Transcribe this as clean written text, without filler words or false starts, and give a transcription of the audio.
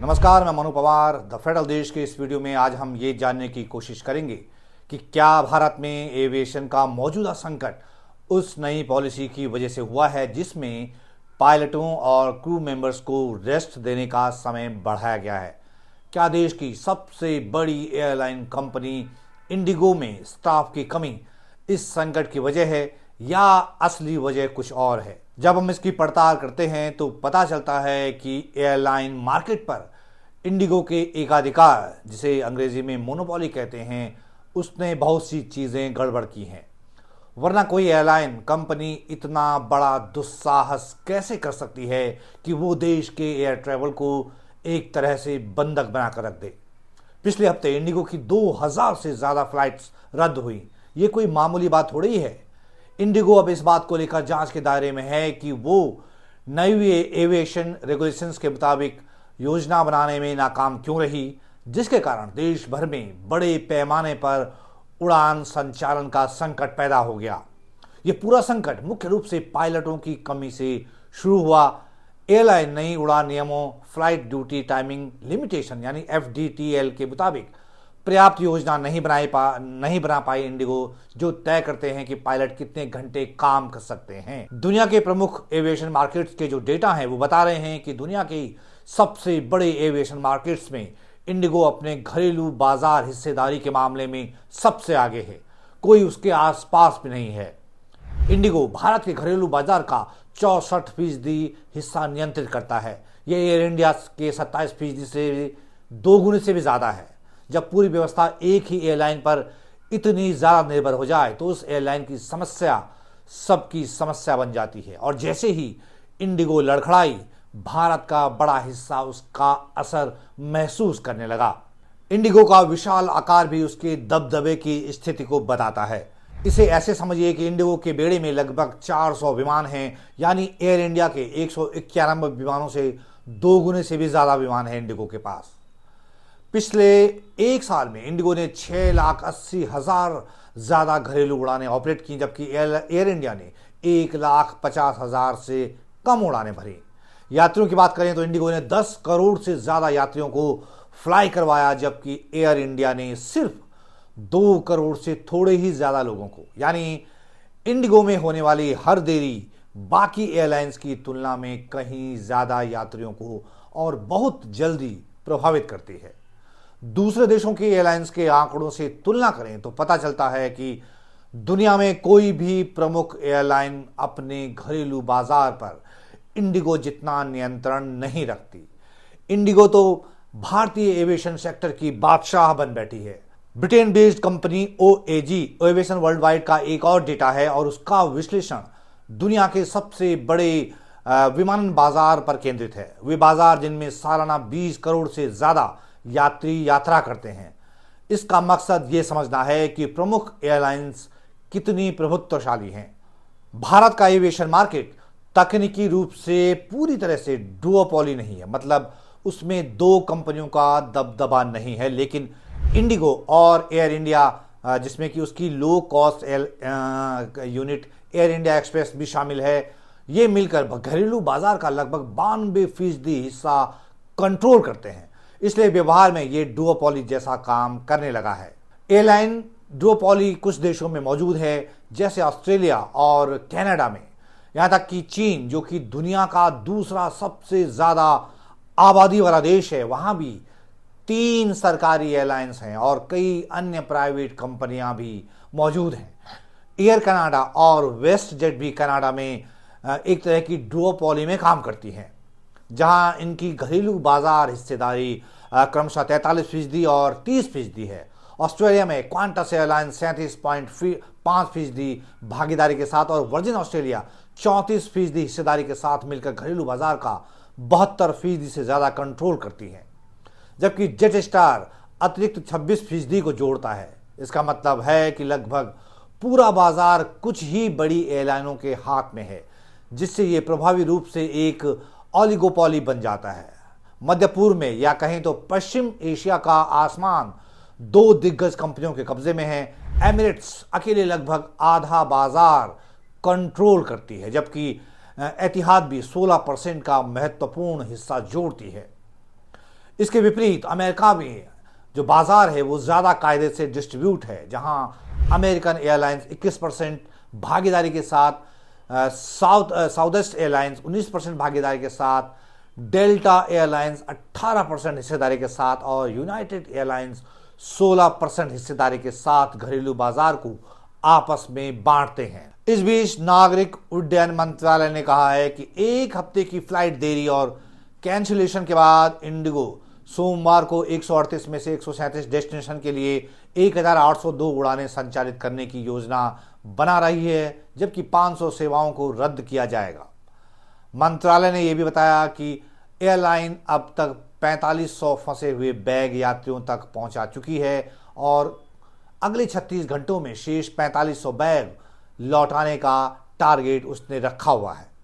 नमस्कार, मैं Manu Pawar. The federal देश के इस वीडियो में आज हम ये जानने की कोशिश करेंगे कि क्या भारत में एविएशन का मौजूदा संकट उस नई पॉलिसी की वजह से हुआ है जिसमें पायलटों और क्रू मेंबर्स को रेस्ट देने का समय बढ़ाया गया है। क्या देश की सबसे बड़ी एयरलाइन कंपनी इंडिगो में स्टाफ की कमी इस संकट की वजह है या असली वजह कुछ और है। जब हम इसकी पड़ताल करते हैं तो पता चलता है कि एयरलाइन मार्केट पर इंडिगो के एकाधिकार, जिसे अंग्रेजी में मोनोपोली कहते हैं, उसने बहुत सी चीजें गड़बड़ की हैं। वरना कोई एयरलाइन कंपनी इतना बड़ा दुस्साहस कैसे कर सकती है कि वो देश के एयर ट्रैवल को एक तरह से बंधक बनाकर रख दे। पिछले हफ्ते इंडिगो की 2000 से ज्यादा फ्लाइट्स रद्द हुई। ये कोई मामूली बात थोड़ी है। इंडिगो अब इस बात को लेकर जांच के दायरे में है कि वो नई एविएशन रेगुलेशंस के मुताबिक योजना बनाने में नाकाम क्यों रही, जिसके कारण देश भर में बड़े पैमाने पर उड़ान संचालन का संकट पैदा हो गया। ये पूरा संकट मुख्य रूप से पायलटों की कमी से शुरू हुआ। एयरलाइन नई उड़ान नियमों, फ्लाइट ड्यूटी टाइमिंग लिमिटेशन यानी FDTL के मुताबिक पर्याप्त योजना नहीं बना पाई इंडिगो, जो तय करते हैं कि पायलट कितने घंटे काम कर सकते हैं। दुनिया के प्रमुख एविएशन मार्केट्स के जो डेटा हैं वो बता रहे हैं कि दुनिया के सबसे बड़े एविएशन मार्केट्स में इंडिगो अपने घरेलू बाजार हिस्सेदारी के मामले में सबसे आगे है। कोई उसके आसपास भी नहीं है। इंडिगो भारत के घरेलू बाजार का 64% हिस्सा नियंत्रित करता है। यह एयर इंडिया के 27% से 2 गुने से भी ज्यादा है। जब पूरी व्यवस्था एक ही एयरलाइन पर इतनी ज्यादा निर्भर हो जाए तो उस एयरलाइन की समस्या सबकी समस्या बन जाती है। और जैसे ही इंडिगो लड़खड़ाई, भारत का बड़ा हिस्सा उसका असर महसूस करने लगा। इंडिगो का विशाल आकार भी उसके दबदबे की स्थिति को बताता है। इसे ऐसे समझिए कि इंडिगो के बेड़े में लगभग 400 विमान हैं, यानी एयर इंडिया के 191 विमानों से 2 गुने से भी ज्यादा विमान है इंडिगो के पास। पिछले एक साल में इंडिगो ने 6,80,000 ज्यादा घरेलू उड़ानें ऑपरेट की, जबकि एयर इंडिया ने 1,50,000 से कम उड़ानें भरी। यात्रियों की बात करें तो इंडिगो ने 10 करोड़ से ज्यादा यात्रियों को फ्लाई करवाया, जबकि एयर इंडिया ने सिर्फ 2 करोड़ से थोड़े ही ज्यादा लोगों को। यानी इंडिगो में होने वाली हर देरी बाकी एयरलाइंस की तुलना में कहीं ज्यादा यात्रियों को और बहुत जल्दी प्रभावित करती है। दूसरे देशों की एयरलाइंस के आंकड़ों से तुलना करें तो पता चलता है कि दुनिया में कोई भी प्रमुख एयरलाइन अपने घरेलू बाजार पर इंडिगो जितना नियंत्रण नहीं रखती। इंडिगो तो भारतीय एविएशन सेक्टर की बादशाह बन बैठी है। Britain based company OAG aviation world wide का एक और डेटा है और उसका विश्लेषण दुनिया के सबसे बड़े विमानन बाजार पर केंद्रित है। वे बाजार जिनमें सालाना 20 करोड़ से ज्यादा यात्री यात्रा करते हैं। इसका मकसद यह समझना है कि प्रमुख एयरलाइंस कितनी प्रभुत्वशाली हैं। भारत का एविएशन मार्केट तकनीकी रूप से पूरी तरह से डुओपोली नहीं है, मतलब उसमें 2 कंपनियों का दबदबा नहीं है, लेकिन इंडिगो और एयर इंडिया, जिसमें कि उसकी low cost unit air India express भी शामिल है, ये मिलकर घरेलू बाजार का लगभग 92% हिस्सा कंट्रोल करते हैं। इसलिए व्यवहार में ये डुओपोली जैसा काम करने लगा है। एयरलाइन डुओपोली कुछ देशों में मौजूद है, जैसे ऑस्ट्रेलिया और कनाडा में। यहां तक कि चीन, जो कि दुनिया का दूसरा सबसे ज्यादा आबादी वाला देश है, वहां भी 3 सरकारी एयरलाइंस हैं और कई अन्य प्राइवेट कंपनियां भी मौजूद हैं। एयर कनाडा और वेस्ट जेट भी कनाडा में एक तरह की डुओपोली में काम करती हैं, जहां इनकी घरेलू बाजार हिस्सेदारी क्रमशः 43% और 30% है। ऑस्ट्रेलिया में क्वांटस एयरलाइंस 37.5% भागीदारी के साथ और वर्जिन ऑस्ट्रेलिया 34% हिस्सेदारी के साथ मिलकर घरेलू बाजार का 72% से ज्यादा कंट्रोल करती है, जबकि जेट स्टार अतिरिक्त 26% को जोड़ता है। इसका मतलब है कि लगभग पूरा बाजार कुछ ही बड़ी एयरलाइनों के हाथ में है, जिससे यह प्रभावी रूप से एक ओलिगोपोली बन जाता है। मध्य पूर्व में या कहें तो पश्चिम एशिया का आसमान 2 दिग्गज कंपनियों के कब्जे में है। एमिरेट्स अकेले लगभग आधा बाजार कंट्रोल करती है, जबकि एतिहाद भी 16% का महत्वपूर्ण हिस्सा जोड़ती है। इसके विपरीत अमेरिका में जो बाजार है वो ज़्यादा कायदे से डिस्ट्रीब्यूट है, जहां अमेरिकन एयरलाइंस 21% भागीदारी के साथ, साउथवेस्ट एयरलाइंस 19% भागीदारी के साथ, डेल्टा एयरलाइंस 18% हिस्सेदारी के साथ और यूनाइटेड एयरलाइंस 16% हिस्सेदारी के साथ घरेलू बाजार को आपस में बांटते हैं। इस बीच नागरिक उड्डयन मंत्रालय ने कहा है कि एक हफ्ते की फ्लाइट देरी और कैंसिलेशन के बाद इंडिगो सोमवार को 138 में से 137 डेस्टिनेशन के लिए 1802 उड़ानें संचालित करने की योजना बना रही है, जबकि 500 सेवाओं को रद्द किया जाएगा। मंत्रालय ने यह भी बताया कि एयरलाइन अब तक 4500 फंसे हुए बैग यात्रियों तक पहुंचा चुकी है और अगले 36 घंटों में शेष 4500 बैग लौटाने का टारगेट उसने रखा हुआ है।